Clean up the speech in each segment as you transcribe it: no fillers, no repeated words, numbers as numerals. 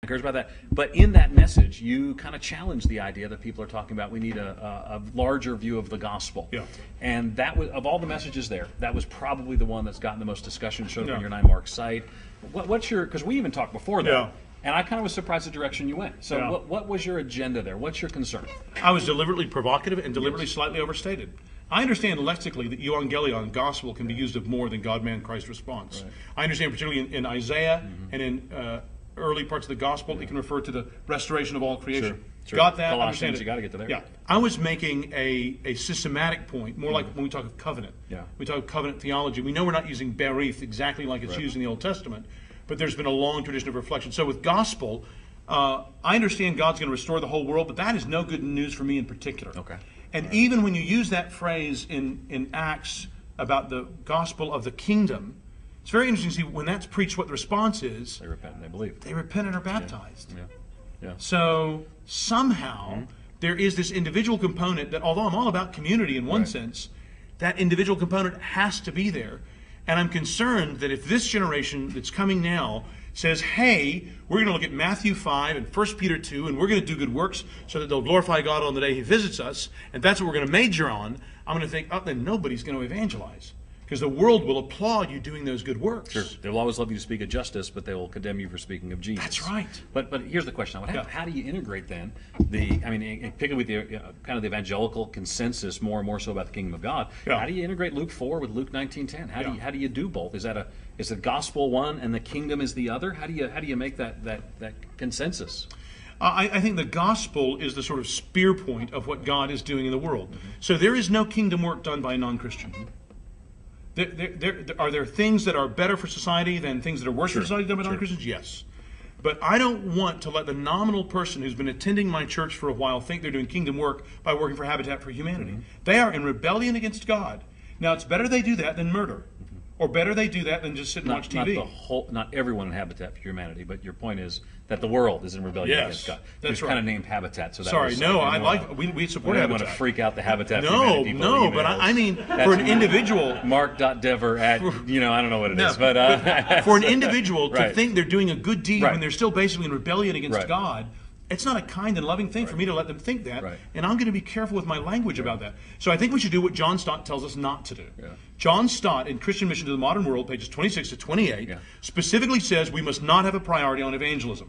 encouraged by that. But in that message, you kind of challenge the idea that people are talking about we need a larger view of the gospel. Yeah. And that was, of all the messages there, that was probably the one that's gotten the most discussion. Showed up on your 9-mark site. What's your? Because we even talked before that. Yeah. And I kind of was surprised the direction you went. So what was your agenda there? What's your concern? I was deliberately provocative and deliberately slightly overstated. I understand lexically that euangelion, gospel, can be used of more than God, man, Christ response. Right. I understand particularly in Isaiah and in early parts of the gospel, it can refer to the restoration of all creation. Sure. Got that? Colossians, understand it. You got to get to there. Yeah. I was making a systematic point, more like when we talk of covenant. Yeah. We talk of covenant theology. We know we're not using berith exactly like it's used in the Old Testament, but there's been a long tradition of reflection. So with gospel, I understand God's going to restore the whole world, but that is no good news for me in particular. Okay. And even when you use that phrase in Acts about the gospel of the kingdom, it's very interesting to see when that's preached what the response is. They repent and they believe. They repent and are baptized. Yeah. So somehow there is this individual component that, although I'm all about community in one sense, that individual component has to be there. And I'm concerned that if this generation that's coming now says, hey, we're going to look at Matthew 5 and 1 Peter 2, and we're going to do good works so that they'll glorify God on the day He visits us, and that's what we're going to major on, I'm going to think, oh, then nobody's going to evangelize. Because the world will applaud you doing those good works. Sure. They'll always love you to speak of justice, but they will condemn you for speaking of Jesus. That's right. But here's the question. How do you integrate then particularly with the kind of the evangelical consensus more and more so about the kingdom of God? Yeah. How do you integrate Luke 4 with Luke 19:10? How do you do both? Is the gospel one and the kingdom is the other? How do you make that consensus? I think the gospel is the sort of spear point of what God is doing in the world. So there is no kingdom work done by a non-Christian. Are there things that are better for society than things that are worse for society done by non-Christians? Yes. But I don't want to let the nominal person who's been attending my church for a while think they're doing kingdom work by working for Habitat for Humanity. They are in rebellion against God. Now, it's better they do that than murder. Or better they do that than just sit and watch TV. Not everyone in Habitat for Humanity, but your point is that the world is in rebellion against God. That's right. Kind of named Habitat. So that Sorry, was, no, we support Habitat. I don't want to freak out the Habitat for Humanity people. No, but I mean, for an individual... Mark.dever at, I don't know what it is. But for an individual to think they're doing a good deed when they're still basically in rebellion against God, it's not a kind and loving thing for me to let them think that, and I'm going to be careful with my language about that. So I think we should do what John Stott tells us not to do. John Stott, in Christian Mission to the Modern World, pages 26 to 28, specifically says we must not have a priority on evangelism.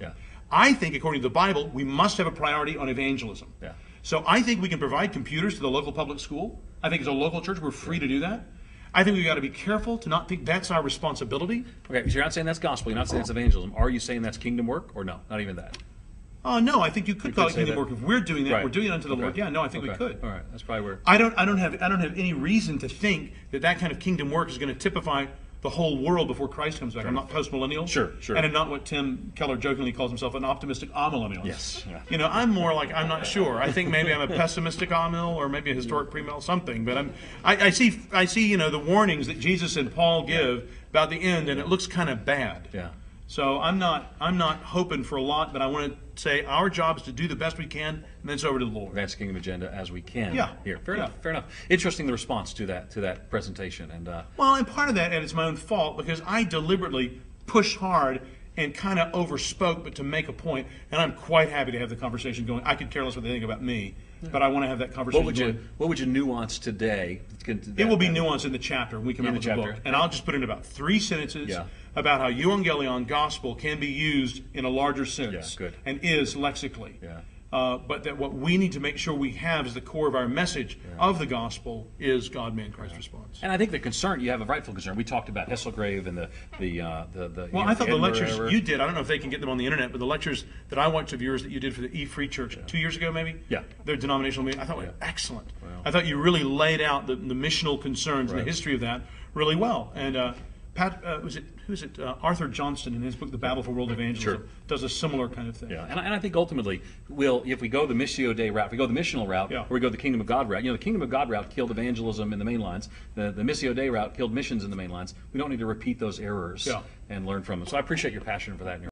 I think, according to the Bible, we must have a priority on evangelism. So I think we can provide computers to the local public school. I think as a local church, we're free to do that. I think we've got to be careful to not think that's our responsibility. Okay, so you're not saying that's gospel, you're not saying that's evangelism. Are you saying that's kingdom work, or no? Not even that? No, I think you could call it kingdom work. If we're doing that, we're doing it unto the Lord. Yeah, no, I think we could. All right, that's probably where... I don't have any reason to think that kind of kingdom work is going to typify the whole world before Christ comes back. I'm not post-millennial. Sure. And I'm not what Tim Keller jokingly calls himself, an optimistic amillennial. Yes. I'm more like, I'm not sure. I think maybe I'm a pessimistic amill or maybe a historic premill, something. But I see the warnings that Jesus and Paul give about the end, and it looks kind of bad. Yeah. So I'm not hoping for a lot, but I want to say our job is to do the best we can, and then it's over to the Lord. Advance the kingdom agenda as we can. Yeah. Here. Fair enough. Interesting the response to that presentation. And well, and part of that, and it's my own fault, because I deliberately pushed hard and kind of overspoke, but to make a point, and I'm quite happy to have the conversation going. I could care less what they think about me, but I want to have that conversation What would you nuance today? It will be nuanced in the chapter. We come out with the book. And I'll just put in about 3 sentences about how euangelion, gospel, can be used in a larger sense and is lexically. But that what we need to make sure we have as the core of our message of the gospel is God, man, Christ response. And I think the concern, you have a rightful concern. We talked about Hesselgrave and the well, I thought the lectures you did, I don't know if they can get them on the internet, but the lectures that I watched of yours that you did for the E-Free Church 2 years ago maybe? Yeah. Their denominational meeting, I thought were excellent. Well, I thought you really laid out the missional concerns and the history of that really well. And Arthur Johnston in his book, The Battle for World Evangelism, does a similar kind of thing. Yeah, and I think ultimately, if we go the Missio Dei route, if we go the missional route, or we go the Kingdom of God route, the Kingdom of God route killed evangelism in the main lines. The Missio Dei route killed missions in the main lines. We don't need to repeat those errors and learn from them. So I appreciate your passion for that.